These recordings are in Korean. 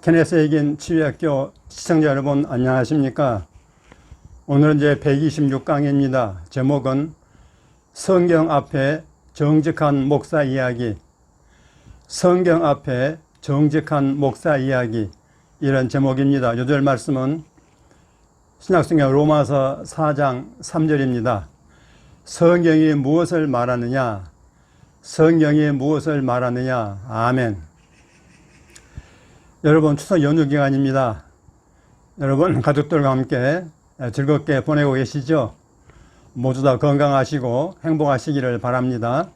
케네스 에긴 치유학교 시청자 여러분 안녕하십니까? 오늘은 이제 126강입니다. 제목은 성경 앞에 정직한 목사 이야기, 성경 앞에 정직한 목사 이야기, 이런 제목입니다. 요절 말씀은 신약성경 로마서 4장 3절입니다. 성경이 무엇을 말하느냐? 성경이 무엇을 말하느냐? 아멘. 여러분, 추석 연휴 기간입니다. 여러분, 가족들과 함께 즐겁게 보내고 계시죠? 모두 다 건강하시고 행복하시기를 바랍니다.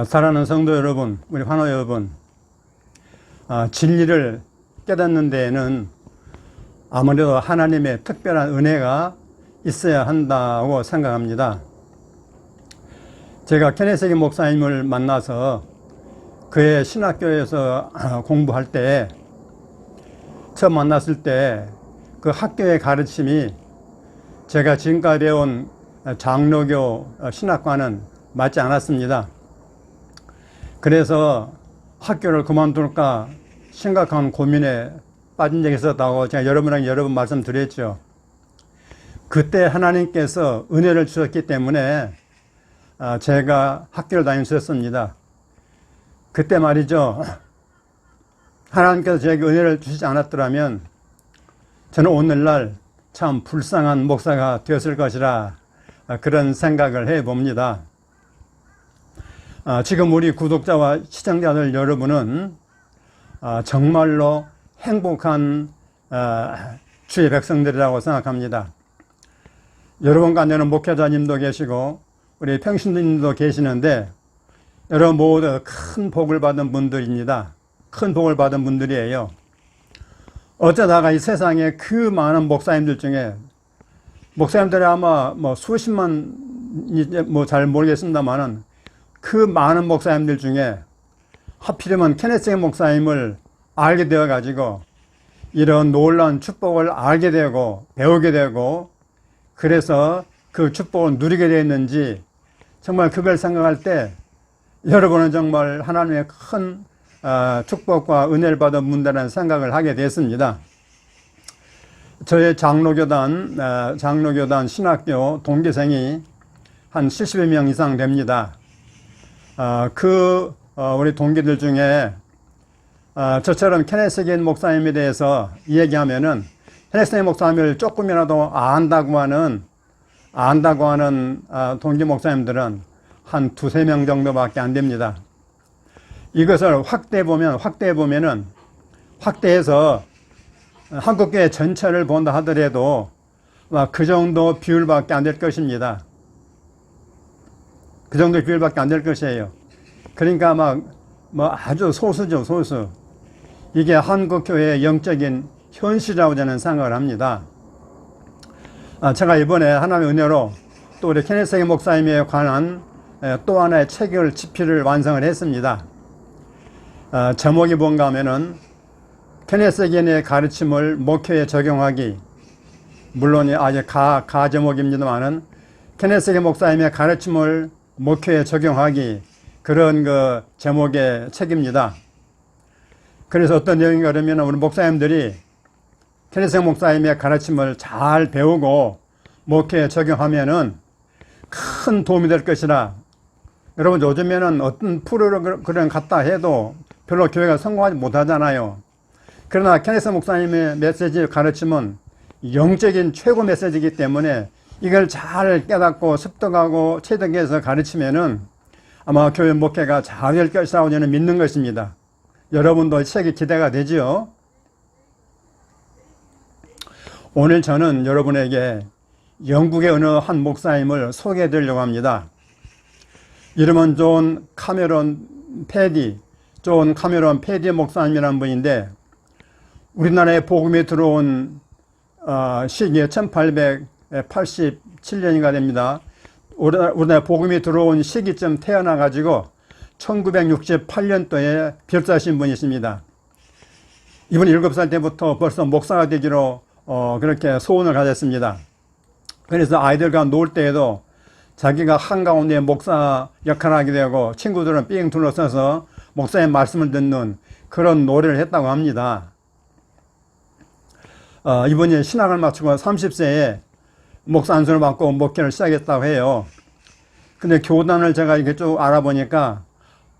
사랑하는 성도 여러분, 우리 환우 여러분, 진리를 깨닫는 데에는 아무래도 하나님의 특별한 은혜가 있어야 한다고 생각합니다. 제가 케네스 에긴 목사님을 만나서 그의 신학교에서 공부할 때, 처음 만났을 때 그 학교의 가르침이 제가 지금까지 배운 장로교 신학과는 맞지 않았습니다. 그래서 학교를 그만둘까 심각한 고민에 빠진 적이 있었다고 제가 여러분에게 여러 번 말씀드렸죠. 그때 하나님께서 은혜를 주셨기 때문에 제가 학교를 다닐 수 있었습니다. 그때 말이죠, 하나님께서 저에게 은혜를 주시지 않았더라면 저는 오늘날 참 불쌍한 목사가 되었을 것이라 그런 생각을 해봅니다. 지금 우리 구독자와 시청자들 여러분은 정말로 행복한 주의 백성들이라고 생각합니다. 여러분 가운데는 목회자님도 계시고 우리 평신도님도 계시는데 여러분 모두 큰 복을 받은 분들입니다. 큰 복을 받은 분들이에요. 어쩌다가 이 세상에 그 많은 목사님들 중에, 목사님들이 아마 수십만, 잘 모르겠습니다만은 그 많은 목사님들 중에 하필이면 케네스 에긴 목사님을 알게 되어 가지고 이런 놀라운 축복을 알게 되고 배우게 되고 그래서 그 축복을 누리게 되었는지, 정말 그걸 생각할 때 여러분은 정말 하나님의 큰 축복과 은혜를 받은 분들이라는 생각을 하게 됐습니다. 저의 장로교단 신학교 동기생이 한 70여 명 이상 됩니다. 우리 동기들 중에 저처럼 케네스 에긴 목사님에 대해서 이야기하면은 케네스 에긴 목사님을 조금이라도 안다고 하는 동기 목사님들은 한 두세 명 정도밖에 안 됩니다. 이것을 확대해서 한국교회 전체를 본다 하더라도 그 정도 비율밖에 안 될 것입니다. 그 정도 비율밖에 안 될 것이에요. 그러니까 아주 소수죠, 소수. 이게 한국교회의 영적인 현실이라고 저는 생각을 합니다. 제가 이번에 하나님의 은혜로 또 우리 케네스 에긴 목사님에 관한 또 하나의 책을 집필을 완성을 했습니다. 제목이 뭔가 하면은 케네스 에긴의 가르침을 목회에 적용하기, 물론 아직 가 제목입니다만은 케네스 에긴 목사님의 가르침을 목회에 적용하기, 그런 그 제목의 책입니다. 그래서 어떤 내용인가 그러면 우리 목사님들이 케네스 에긴 목사님의 가르침을 잘 배우고 목회에 적용하면은 큰 도움이 될 것이라. 여러분, 요즘에는 어떤 프로그램 갖다 해도 별로 교회가 성공하지 못하잖아요. 그러나 케네스 목사님의 메시지 가르침은 영적인 최고 메시지이기 때문에 이걸 잘 깨닫고 습득하고 체득해서 가르치면은 아마 교회 목회가 잘 될 것이라고 저는 믿는 것입니다. 여러분도 이 책이 기대가 되지요. 오늘 저는 여러분에게 영국의 어느 한 목사님을 소개해 드리려고 합니다. 이름은 존 카메론 패디 목사님이라는 분인데, 우리나라에 복음이 들어온 시기에 1887년인가 됩니다. 우리나라에 복음이 들어온 시기쯤 태어나가지고 1968년도에 별사신 분이십니다. 이분이 7살 때부터 벌써 목사가 되기로 그렇게 소원을 가졌습니다. 그래서 아이들과 놀 때에도 자기가 한가운데 목사 역할을 하게 되고 친구들은 삥 둘러서서 목사의 말씀을 듣는 그런 노래를 했다고 합니다. 이분이 신학을 마치고 30세에 목사 안수를 받고 목회를 시작했다고 해요. 근데 교단을 제가 이렇게 쭉 알아보니까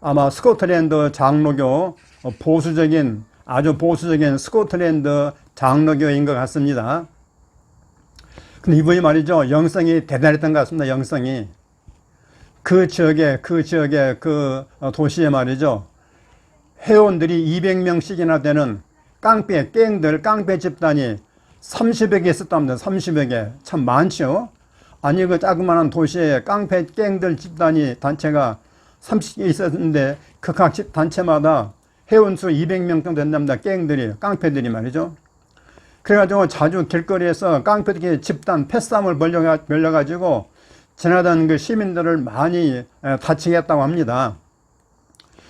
아마 스코틀랜드 장로교 보수적인 아주 보수적인 스코틀랜드 장로교인 것 같습니다. 근데 이분이 말이죠, 영성이 대단했던 것 같습니다. 영성이 그 지역에 그 도시에 말이죠, 회원들이 200명씩이나 되는 깡패 집단이 30여 개 있었답니다. 30여 개. 참 많죠. 아니 그 자그마한 도시에 깡패 갱들 집단이 단체가 30개 있었는데 그 각 단체마다 회원수 200명 정도 된답니다. 갱들이, 깡패들이 말이죠. 그래가지고 자주 길거리에서 깡패들이 집단 패싸움을 벌려가지고 지나다니는 그 시민들을 많이 다치게 했다고 합니다.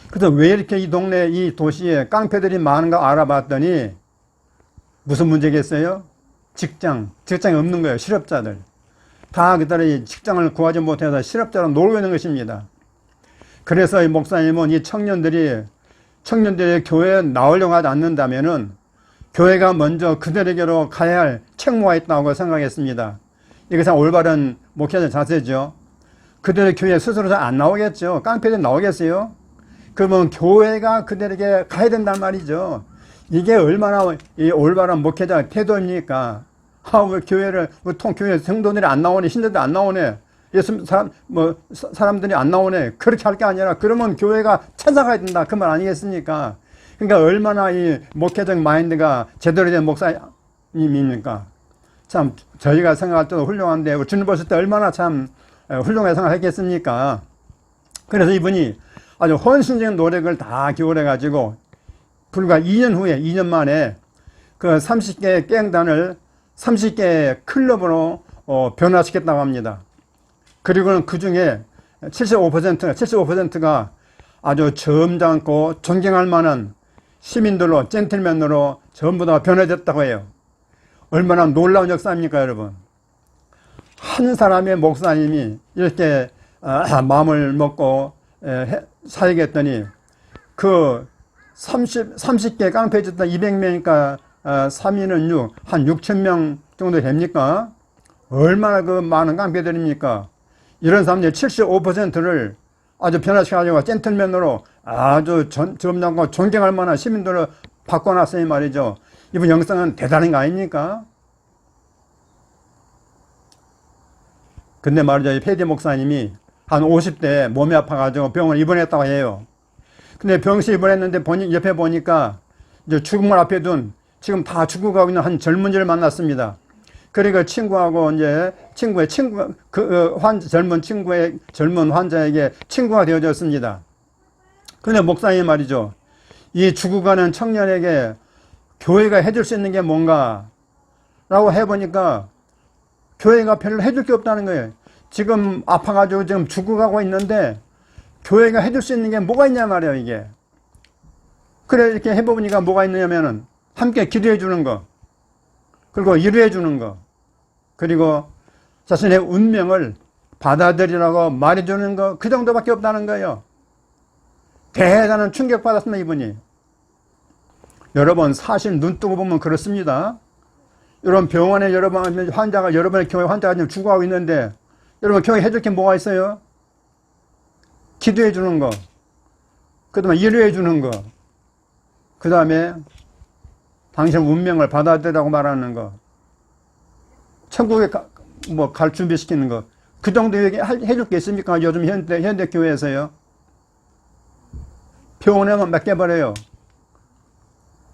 그래서 왜 이렇게 이 동네, 이 도시에 깡패들이 많은가 알아봤더니 무슨 문제겠어요? 직장이 없는 거예요. 실업자들. 다 그들이 직장을 구하지 못해서 실업자로 놀고 있는 것입니다. 그래서 이 목사님은 이 청년들이 교회에 나오려고 하지 않는다면은 교회가 먼저 그들에게로 가야 할 책무가 있다고 생각했습니다. 이게 참 올바른 목회자 자세죠. 그들의 교회 스스로 안 나오겠죠. 깡패들 나오겠어요? 그러면 교회가 그들에게 가야 된단 말이죠. 이게 얼마나 이 올바른 목회자 태도입니까? 왜 교회를, 교회 성도들이 안 나오네, 신도들이 안 나오네, 사람들이 안 나오네, 그렇게 할 게 아니라, 그러면 교회가 찾아가야 된다. 그 말 아니겠습니까? 그러니까 얼마나 이 목회적 마인드가 제대로 된 목사님입니까? 참, 저희가 생각할 때도 훌륭한데, 주님 보실 때 얼마나 참 훌륭하게 생각했겠습니까? 그래서 이분이 아주 헌신적인 노력을 다 기울여가지고, 불과 2년 만에 그 30개의 갱단을 30개의 클럽으로 변화시켰다고 합니다. 그리고는 그 중에 75%가 아주 점잖고 존경할 만한 시민들로, 젠틀맨으로 전부 다 변해졌다고 해요. 얼마나 놀라운 역사입니까, 여러분? 한 사람의 목사님이 이렇게 마음을 먹고 사역했더니 그 30개 깡패 집단 200명이니까 3인은 6, 한 6,000명 정도 됩니까? 얼마나 그 많은 깡패들입니까? 이런 사람들 75%를 아주 변화시켜가지고 젠틀맨으로 아주 점잖고 존경할 만한 시민들을 바꿔놨으니 말이죠. 이분 영성은 대단한 거 아닙니까? 근데 말이죠, 이 페디 목사님이 한 50대 몸이 아파가지고 병원에 입원했다고 해요. 근데 병실 입원했는데 옆에 보니까 이제 죽음을 앞에 둔, 지금 다 죽어가고 있는 한 젊은이를 만났습니다. 그러니까 친구하고 이제 젊은 환자에게 친구가 되어졌습니다. 근데 목사님 말이죠, 이 죽어가는 청년에게 교회가 해줄 수 있는 게 뭔가 라고 해보니까 교회가 별로 해줄 게 없다는 거예요. 지금 아파가지고 지금 죽어가고 있는데 교회가 해줄 수 있는 게 뭐가 있냐 말이에요, 이게. 그래, 이렇게 해보니까 뭐가 있느냐면은 함께 기도해 주는 거, 그리고 위로해 주는 거, 그리고 자신의 운명을 받아들이라고 말해주는 거, 그 정도밖에 없다는 거예요. 대단한 충격받았습니다, 이분이. 여러분, 사실 눈 뜨고 보면 그렇습니다. 여러분, 병원에 여러분의 교회 환자가 지금 죽어가고 있는데, 여러분, 교회 해줄 게 뭐가 있어요? 기도해 주는 거, 그 다음에 위로해 주는 거, 그 다음에 당신 운명을 받아들이라고 말하는 거, 천국에 갈 준비시키는 거, 그 정도 해줄 게 있습니까? 요즘 현대 교회에서요. 병원에만 맡겨버려요.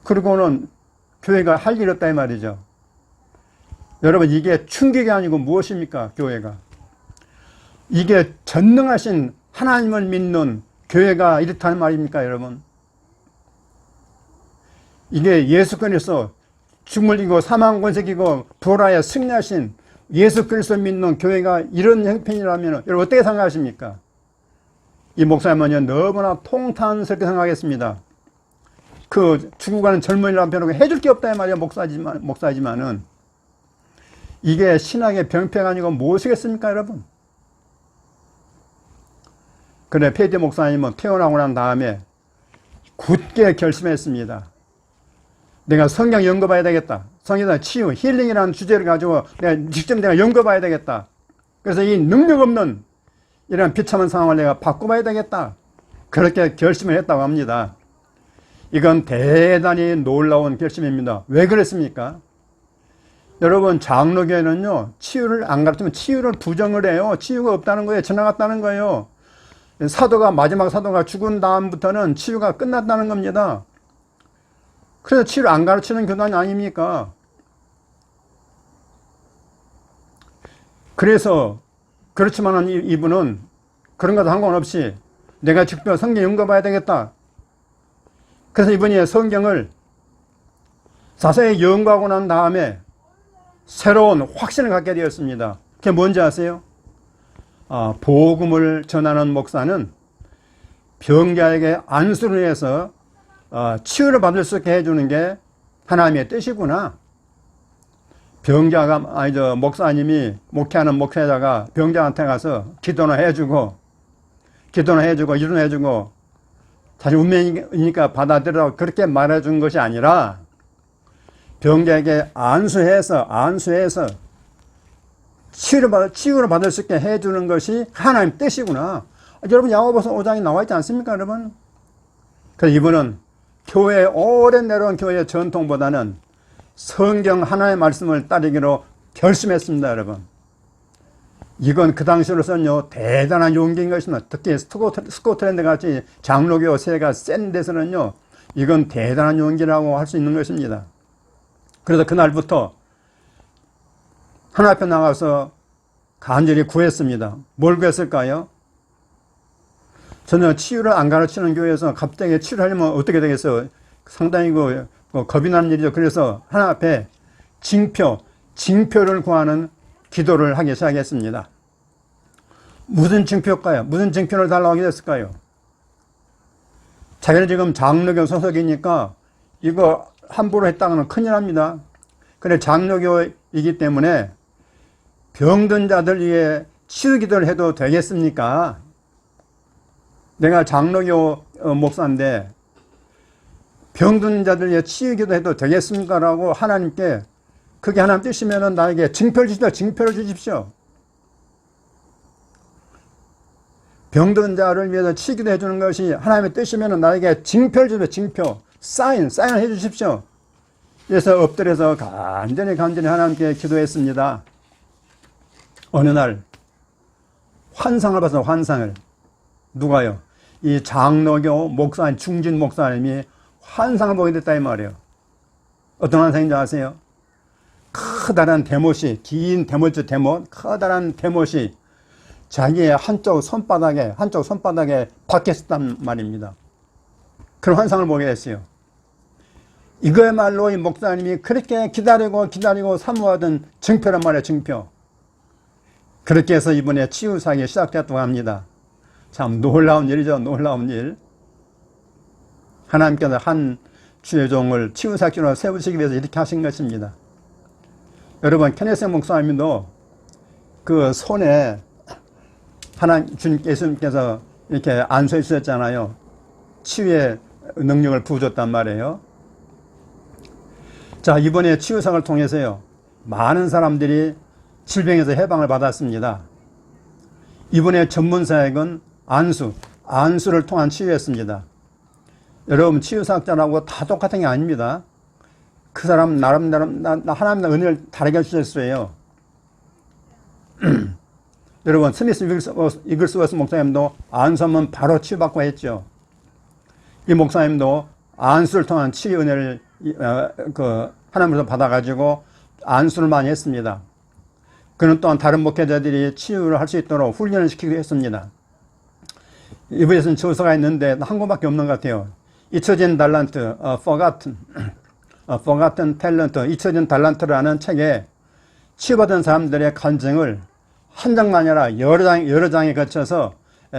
그리고는 교회가 할 일 없다 이 말이죠. 여러분, 이게 충격이 아니고 무엇입니까? 교회가. 이게 전능하신 하나님을 믿는 교회가 이렇다는 말입니까, 여러분? 이게 예수 그리스도 죽음을 이기고 사망 권세이고 부활하여 승리하신 예수 그리스도 믿는 교회가 이런 형편이라면 여러분 어떻게 생각하십니까? 이 목사님은 너무나 통탄스럽게 생각하겠습니다. 그 죽어가는 젊은이라는 편하고 해줄 게 없다 이 말이야, 목사지만은 이게 신앙의 병폐가 아니고 무엇이겠습니까, 여러분? 그래, 페디 목사님은 태어나고 난 다음에 굳게 결심했습니다. 내가 성경 연구봐야 되겠다. 성경에다 치유, 힐링이라는 주제를 가지고 내가 연구봐야 되겠다. 그래서 이 능력 없는 이런 비참한 상황을 내가 바꿔봐야 되겠다. 그렇게 결심을 했다고 합니다. 이건 대단히 놀라운 결심입니다. 왜 그랬습니까? 여러분, 장로교회는요, 치유를 안 가르치면 치유를 부정을 해요. 치유가 없다는 거예요. 지나갔다는 거예요. 마지막 사도가 죽은 다음부터는 치유가 끝났다는 겁니다. 그래서 치유를 안 가르치는 교단이 아닙니까? 그래서, 그렇지만 이분은 그런 것도 상관없이 내가 직접 성경 연구해봐야 되겠다. 그래서 이분이 성경을 자세히 연구하고 난 다음에 새로운 확신을 갖게 되었습니다. 그게 뭔지 아세요? 복음을 전하는 목사는 병자에게 안수를 해서 치유를 받을 수 있게 해주는 게 하나님의 뜻이구나. 목사님이 목회하는 목회자가 병자한테 가서 기도나 해주고 이루어해주고 자기 운명이니까 받아들이라고 그렇게 말해준 것이 아니라 병자에게 안수해서 치유를 받을 수 있게 해주는 것이 하나님 뜻이구나. 여러분, 야고보서 5장에 나와 있지 않습니까, 여러분? 그래서 이분은 오랜 내려온 교회의 전통보다는 성경 하나의 말씀을 따르기로 결심했습니다, 여러분. 이건 그 당시로서는요, 대단한 용기인 것입니다. 특히 스코틀랜드 같이 장로교 세가 센 데서는요, 이건 대단한 용기라고 할 수 있는 것입니다. 그래서 그날부터 하나님 앞에 나가서 간절히 구했습니다. 뭘 구했을까요? 저는 치유를 안 가르치는 교회에서 갑자기 치유를 하려면 어떻게 되겠어요? 상당히 겁이 나는 일이죠. 그래서 하나님 앞에 징표를 구하는 기도를 하기 시작했습니다. 무슨 징표일까요? 무슨 징표를 달라고 하게 됐을까요? 자기는 지금 장로교 소속이니까 이거 함부로 했다가는 큰일 납니다. 그래, 장로교이기 때문에 병든 자들 위해 치유 기도를 해도 되겠습니까? 내가 장로교 목사인데 병든 자들 위해 치유 기도 해도 되겠습니까? 라고 하나님께, 그게 하나님 뜻이면 나에게 징표를 주십시오. 병든 자를 위해서 치유 기도 해주는 것이 하나님의 뜻이면 나에게 징표를 주십시오. 사인을 해주십시오. 그래서 엎드려서 간절히 하나님께 기도했습니다. 어느 날 환상을 봤어요. 환상을. 누가요? 이 장로교 목사님, 중진 목사님이 환상을 보게 됐다 이 말이에요. 어떤 환상인지 아세요? 커다란 대못이, 긴 대못주 대못, 커다란 대못이 자기의 한쪽 손바닥에 박혀 있었단 말입니다. 그런 환상을 보게 됐어요. 이거야말로 이 목사님이 그렇게 기다리고 사모하던 증표란 말이에요, 증표. 그렇게 해서 이번에 치유사역이 시작됐다고 합니다. 참 놀라운 일이죠, 놀라운 일. 하나님께서 한 주의 종을 치유사역으로 세우시기 위해서 이렇게 하신 것입니다. 여러분, 케네스 목사님도 그 손에 예수님께서 이렇게 안수해 주셨잖아요. 치유의 능력을 부어줬단 말이에요. 자, 이번에 치유사역을 통해서요, 많은 사람들이 질병에서 해방을 받았습니다. 이번에 전문사역은 안수를 통한 치유였습니다. 여러분, 치유사역자라고 다 똑같은 게 아닙니다. 그 사람 나름대로 하나님 은혜를 다르게 주셨어요. 여러분, 스미스 이글스워스 목사님도 안수하면 바로 치유받고 했죠. 이 목사님도 안수를 통한 치유 은혜를 하나님으로서 받아가지고 안수를 많이 했습니다. 그는 또한 다른 목회자들이 치유를 할 수 있도록 훈련을 시키기도 했습니다. 이부에서는 저서가 있는데 한 권밖에 없는 것 같아요. 잊혀진 달란트, Forgotten Talent, 잊혀진 달란트라는 책에 치유받은 사람들의 간증을 한 장만이 아니라 여러 장에 거쳐서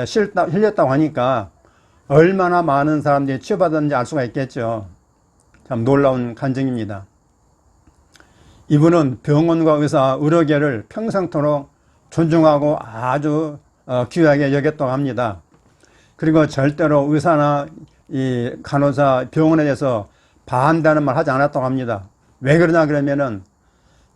실렸다고 하니까 얼마나 많은 사람들이 치유받았는지 알 수가 있겠죠. 참 놀라운 간증입니다. 이분은 병원과 의료계를 평생토록 존중하고 아주 귀하게 여겼다고 합니다. 그리고 절대로 의사나 이 간호사 병원에 대해서 반대하는 말 하지 않았다고 합니다. 왜 그러냐 그러면은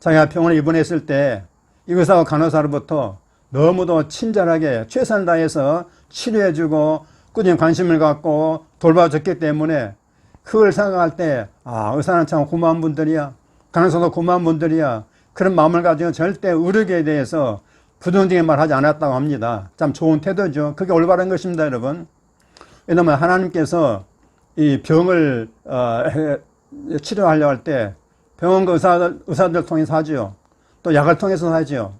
자기가 병원에 입원했을 때 이 의사와 간호사로부터 너무도 친절하게 최선을 다해서 치료해주고 꾸준히 관심을 갖고 돌봐줬기 때문에 그걸 생각할 때 의사는 참 고마운 분들이야, 간호사도 고마운 분들이야, 그런 마음을 가지고 절대 의료계에 대해서 부정적인 말 하지 않았다고 합니다. 참 좋은 태도죠. 그게 올바른 것입니다, 여러분. 왜냐하면 하나님께서 이 병을 치료하려고 할 때 병원 의사들 통해서 하죠. 또 약을 통해서 하죠.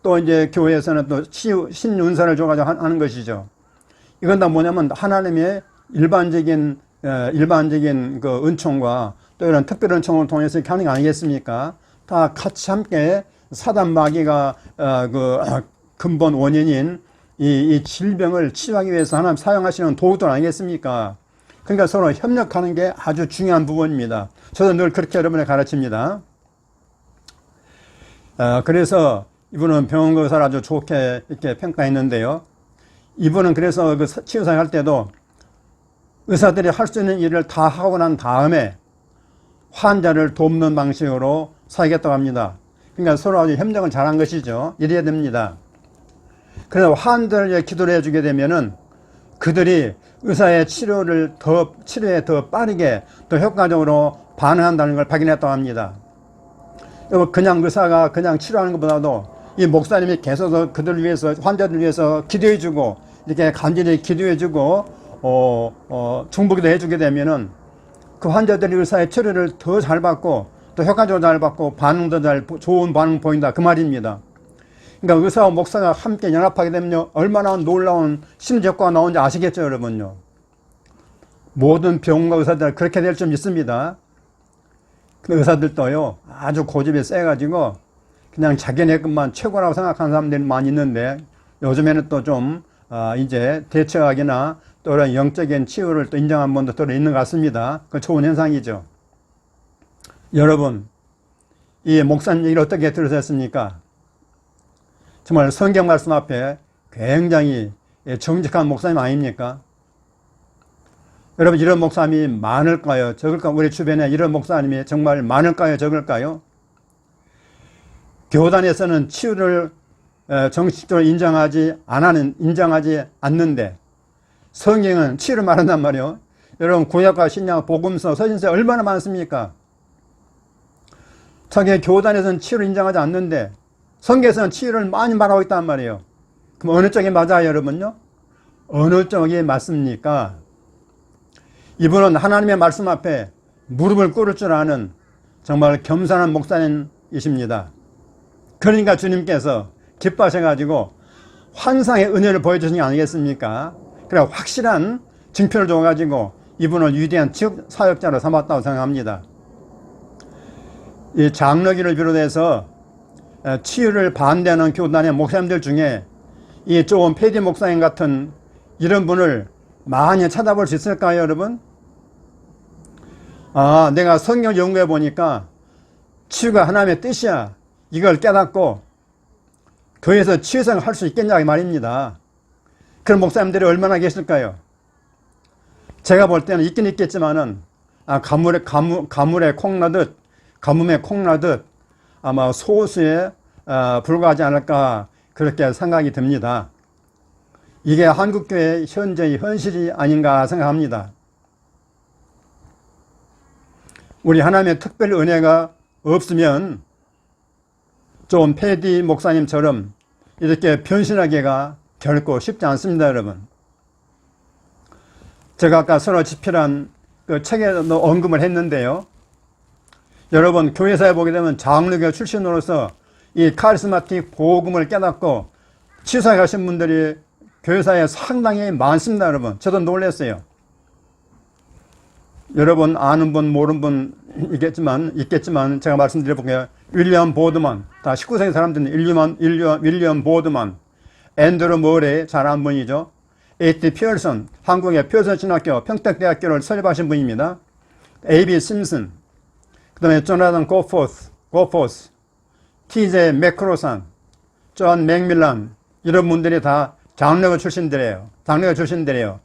또 이제 교회에서는 또 신윤사를 줘가지고 하는 것이죠. 이건 다 뭐냐면 하나님의 일반적인 그 은총과 또 이런 특별 은총을 통해서 이렇게 하는 게 아니겠습니까? 다 같이 함께 사단 마귀가 그 근본 원인인 이 질병을 치유하기 위해서 하나님 사용하시는 도구들 아니겠습니까? 그러니까 서로 협력하는 게 아주 중요한 부분입니다. 저도 늘 그렇게 여러분을 가르칩니다. 그래서 이분은 병원 의사를 아주 좋게 이렇게 평가했는데요. 이분은 그래서 그 치유사역 할 때도 의사들이 할 수 있는 일을 다 하고 난 다음에 환자를 돕는 방식으로 사역했다고 합니다. 그러니까 서로 아주 협력을 잘한 것이죠. 이래야 됩니다. 그래서 환자를 기도를 해주게 되면은 그들이 의사의 치료에 더 빠르게 더 효과적으로 반응한다는 걸 발견했다고 합니다. 그냥 의사가 그냥 치료하는 것보다도 이 목사님이 계속 그들을 위해서, 환자들을 위해서 기도해주고 이렇게 간절히 기도해주고 중보기도 해주게 되면은 그 환자들이 의사의 치료를 더 잘 받고 또 효과적으로 잘 받고 반응도 좋은 반응 보인다 그 말입니다. 그러니까 의사와 목사가 함께 연합하게 되면 얼마나 놀라운 심리 효과가 나오는지 아시겠죠, 여러분요. 모든 병원과 의사들 그렇게 될 줄 믿습니다. 그 의사들도요 아주 고집이 세가지고 그냥 자기네 것만 최고라고 생각하는 사람들이 많이 있는데 요즘에는 또 좀 이제 대처학이나 또 이런 영적인 치유를 또 인정한 분도 또 있는 것 같습니다. 그 좋은 현상이죠. 여러분, 이 목사님 얘기를 어떻게 들으셨습니까? 정말 성경 말씀 앞에 굉장히 정직한 목사님 아닙니까? 여러분, 이런 목사님이 많을까요? 적을까요? 우리 주변에 이런 목사님이 정말 많을까요? 적을까요? 교단에서는 치유를 정식적으로 인정하지 않는데 성경은 치유를 말한단 말이에요. 여러분, 구약과 신약, 복음서, 서신서에 얼마나 많습니까? 자기 교단에서는 치유를 인정하지 않는데 성경에서는 치유를 많이 말하고 있단 말이에요. 그럼 어느 쪽이 맞아요, 여러분요? 어느 쪽이 맞습니까? 이분은 하나님의 말씀 앞에 무릎을 꿇을 줄 아는 정말 겸손한 목사님이십니다. 그러니까 주님께서 기뻐하셔가지고 환상의 은혜를 보여주신 게 아니겠습니까? 그래 확실한 증표를 줘가지고 이분을 위대한 사역자로 삼았다고 생각합니다. 이 장로교를 비롯해서 치유를 반대하는 교단의 목사님들 중에 이 조은 패디 목사님 같은 이런 분을 많이 찾아볼 수 있을까요, 여러분? 내가 성경 연구해 보니까 치유가 하나님의 뜻이야. 이걸 깨닫고 교회에서 치유생을 할 수 있겠냐 이 말입니다. 그런 목사님들이 얼마나 계실까요? 제가 볼 때는 있긴 있겠지만은 가물에 콩 나듯 아마 소수에 불과하지 않을까 그렇게 생각이 듭니다. 이게 한국교회의 현재의 현실이 아닌가 생각합니다. 우리 하나님의 특별 은혜가 없으면 좀 패디 목사님처럼 이렇게 변신하기가 결코 쉽지 않습니다, 여러분. 제가 아까 서로 집필한 그 책에도 언급을 했는데요. 여러분, 교회사에 보게 되면 장로교 출신으로서 이 카리스마틱 복음을 깨닫고 치유사에 가신 분들이 교회사에 상당히 많습니다, 여러분. 저도 놀랐어요. 여러분 아는 분 모르는 분 있겠지만 제가 말씀드려볼게요. 윌리엄 보드만, 다 19세기 사람들은 윌리엄 보드만, 앤드루 머레이 잘 아는 분이죠. A.T. 피어슨, 한국의 피어슨 신학교 평택대학교를 설립하신 분입니다. A.B. 심슨, 그 다음에 조나단 고포스, T.J. 맥크로산, 존 맥밀란, 이런 분들이 다 장로교 출신들이에요.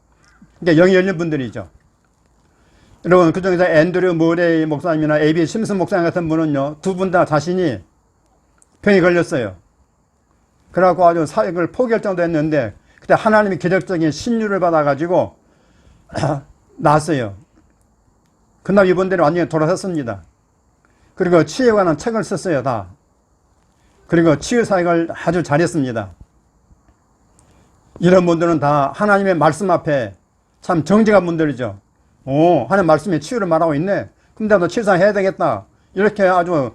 그러니까 영이 열린 분들이죠. 여러분, 그 중에서 앤드류 머레이 목사님이나 에이비 심슨 목사님 같은 분은요, 두 분 다 자신이 병이 걸렸어요. 그래갖고 아주 사역을 포기할 정도 했는데, 그때 하나님이 기적적인 신유를 받아가지고, 났어요. 그날 이분들이 완전히 돌아섰습니다. 그리고 치유에 관한 책을 썼어요, 다. 그리고 치유 사역을 아주 잘했습니다. 이런 분들은 다 하나님의 말씀 앞에 참 정직한 분들이죠. 하나님 말씀에 치유를 말하고 있네. 그럼 나도 치유사역 해야 되겠다. 이렇게 아주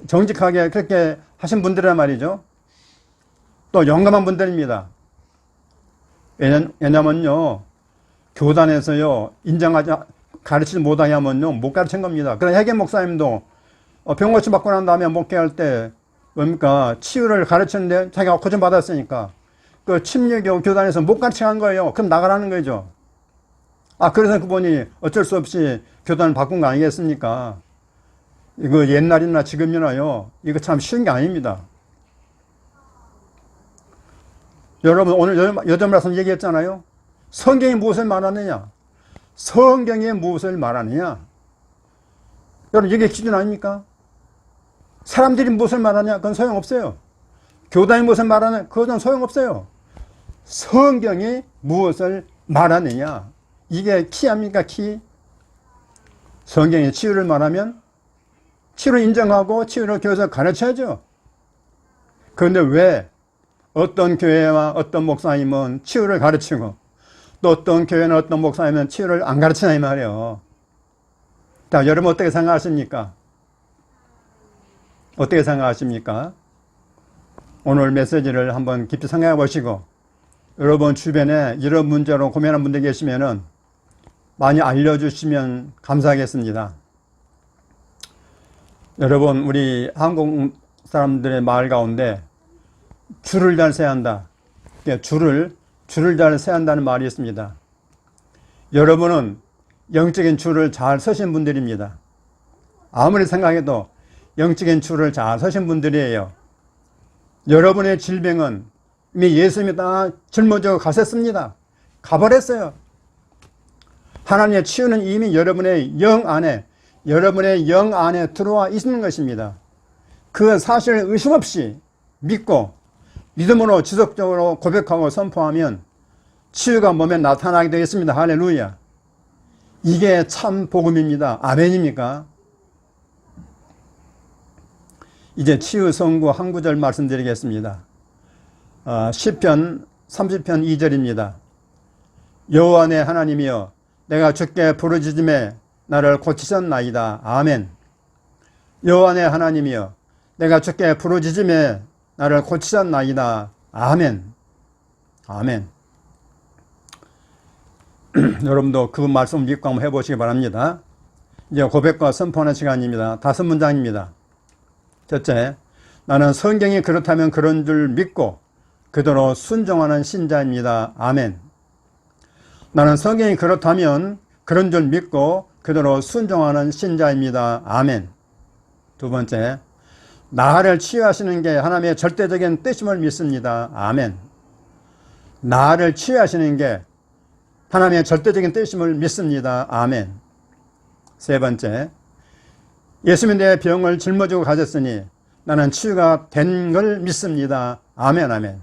정직하게 그렇게 하신 분들이란 말이죠. 또 용감한 분들입니다. 왜냐면요, 교단에서요, 가르치지 못하게 하면요, 못 가르친 겁니다. 그래서 해계 목사님도 병 고침 받고 난 다음에 목회할 때, 뭡니까, 치유를 가르치는데 자기가 고침 받았으니까, 그 침례교 교단에서 못 가르치게 한 거예요. 그럼 나가라는 거죠. 그래서 그분이 어쩔 수 없이 교단을 바꾼 거 아니겠습니까? 이거 옛날이나 지금이나요, 이거 참 쉬운 게 아닙니다. 여러분, 오늘 여점 말씀 얘기했잖아요. 성경이 무엇을 말하느냐? 성경이 무엇을 말하느냐? 여러분, 이게 기준 아닙니까? 사람들이 무엇을 말하냐? 그건 소용없어요. 교단이 무엇을 말하냐? 그건 소용없어요. 성경이 무엇을 말하느냐? 이게 키 아닙니까? 키. 성경이 치유를 말하면 치유를 인정하고 치유를 교회에서 가르쳐야죠. 그런데 왜 어떤 교회와 어떤 목사님은 치유를 가르치고 또 어떤 교회는 어떤 목사님은 치유를 안 가르치나 이 말이에요. 자, 여러분 어떻게 생각하십니까? 어떻게 생각하십니까? 오늘 메시지를 한번 깊이 생각해 보시고 여러분 주변에 이런 문제로 고민하는 분들 계시면은 많이 알려주시면 감사하겠습니다. 여러분, 우리 한국 사람들의 말 가운데 줄을 잘 세야 한다. 줄을 잘 세야 한다는 말이 있습니다. 여러분은 영적인 줄을 잘 서신 분들입니다. 아무리 생각해도 영적인 줄을 잘 서신 분들이에요. 여러분의 질병은 이미 예수님이 다 짊어지고 가셨습니다. 가버렸어요. 하나님의 치유는 이미 여러분의 영 안에 들어와 있는 것입니다. 그 사실을 의심 없이 믿고 믿음으로 지속적으로 고백하고 선포하면 치유가 몸에 나타나게 되겠습니다. 할렐루야. 이게 참 복음입니다. 아멘입니까? 이제 치유 선구 한 구절 말씀드리겠습니다. 시편 30편 2절입니다. 여호와 내 하나님이여 내가 주께 부르짖음에 나를 고치셨나이다. 아멘. 여호와 내 하나님이여 내가 주께 부르짖음에 나를 고치셨나이다. 아멘. 아멘. 여러분도 그 말씀 믿고 한번 해보시기 바랍니다. 이제 고백과 선포하는 시간입니다. 5문장입니다. 첫째, 나는 성경이 그렇다면 그런 줄 믿고 그대로 순종하는 신자입니다. 아멘. 나는 성경이 그렇다면 그런 줄 믿고 그대로 순종하는 신자입니다. 아멘. 두 번째, 나를 치유하시는 게 하나님의 절대적인 뜻임을 믿습니다. 아멘. 나를 치유하시는 게 하나님의 절대적인 뜻임을 믿습니다. 아멘. 세 번째, 예수님이 내 병을 짊어지고 가셨으니 나는 치유가 된 걸 믿습니다. 아멘. 아멘.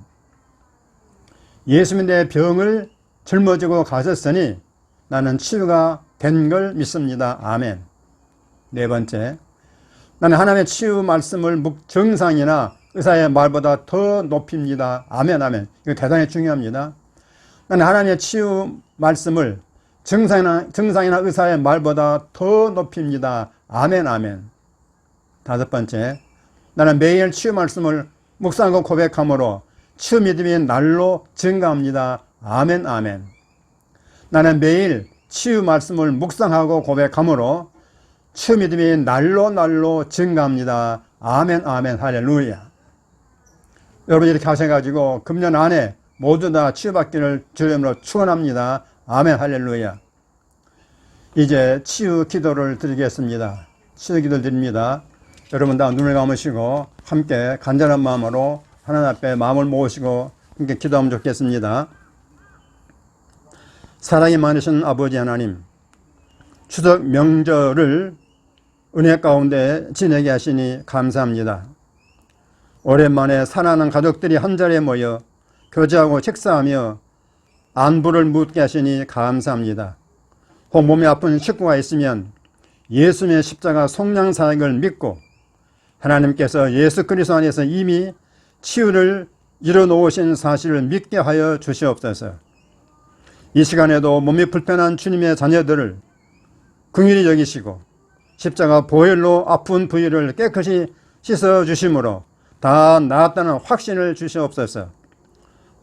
예수님이 내 병을 짊어지고 가셨으니 나는 치유가 된 걸 믿습니다. 아멘. 네 번째, 나는 하나님의 치유 말씀을 정상이나 의사의 말보다 더 높입니다. 아멘. 아멘. 이거 대단히 중요합니다. 나는 하나님의 치유 말씀을 정상이나 의사의 말보다 더 높입니다. 아멘. 아멘. 다섯 번째, 나는 매일 치유 말씀을 묵상하고 고백함으로 치유 믿음이 날로 증가합니다. 아멘. 아멘. 나는 매일 치유 말씀을 묵상하고 고백함으로 치유 믿음이 날로 증가합니다. 아멘. 아멘. 할렐루야. 여러분 이렇게 하셔가지고 금년 안에 모두 다 치유받기를 주님으로 축원합니다. 아멘. 할렐루야. 이제 치유 기도를 드리겠습니다. 치유 기도를 드립니다. 여러분 다 눈을 감으시고 함께 간절한 마음으로 하나님 앞에 마음을 모으시고 함께 기도하면 좋겠습니다. 사랑이 많으신 아버지 하나님, 추석 명절을 은혜 가운데 지내게 하시니 감사합니다. 오랜만에 사랑하는 가족들이 한자리에 모여 교제하고 식사하며 안부를 묻게 하시니 감사합니다. 혹 몸이 아픈 식구가 있으면 예수님의 십자가 속량 사역을 믿고 하나님께서 예수 그리스도 안에서 이미 치유를 이뤄놓으신 사실을 믿게 하여 주시옵소서. 이 시간에도 몸이 불편한 주님의 자녀들을 긍휼히 여기시고 십자가 보혈로 아픈 부위를 깨끗이 씻어주심으로 다 나았다는 확신을 주시옵소서.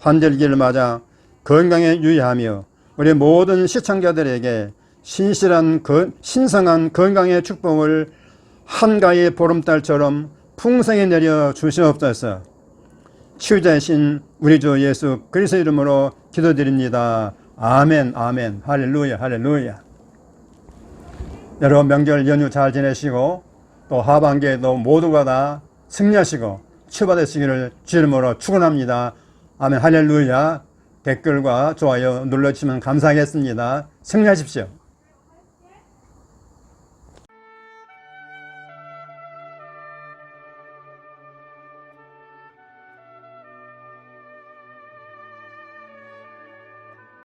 환절기를 맞아 건강에 유의하며 우리 모든 시청자들에게 신성한 건강의 축복을 한가위 보름달처럼 풍성히 내려 주시옵소서. 치유자이신 우리 주 예수 그리스도 이름으로 기도드립니다. 아멘, 아멘, 할렐루야, 할렐루야. 여러분 명절 연휴 잘 지내시고 또 하반기에도 모두가 다 승리하시고 치유받으시기를 주 이름으로 축원합니다. 아멘, 할렐루야. 댓글과 좋아요 눌러주시면 감사하겠습니다. 승리하십시오.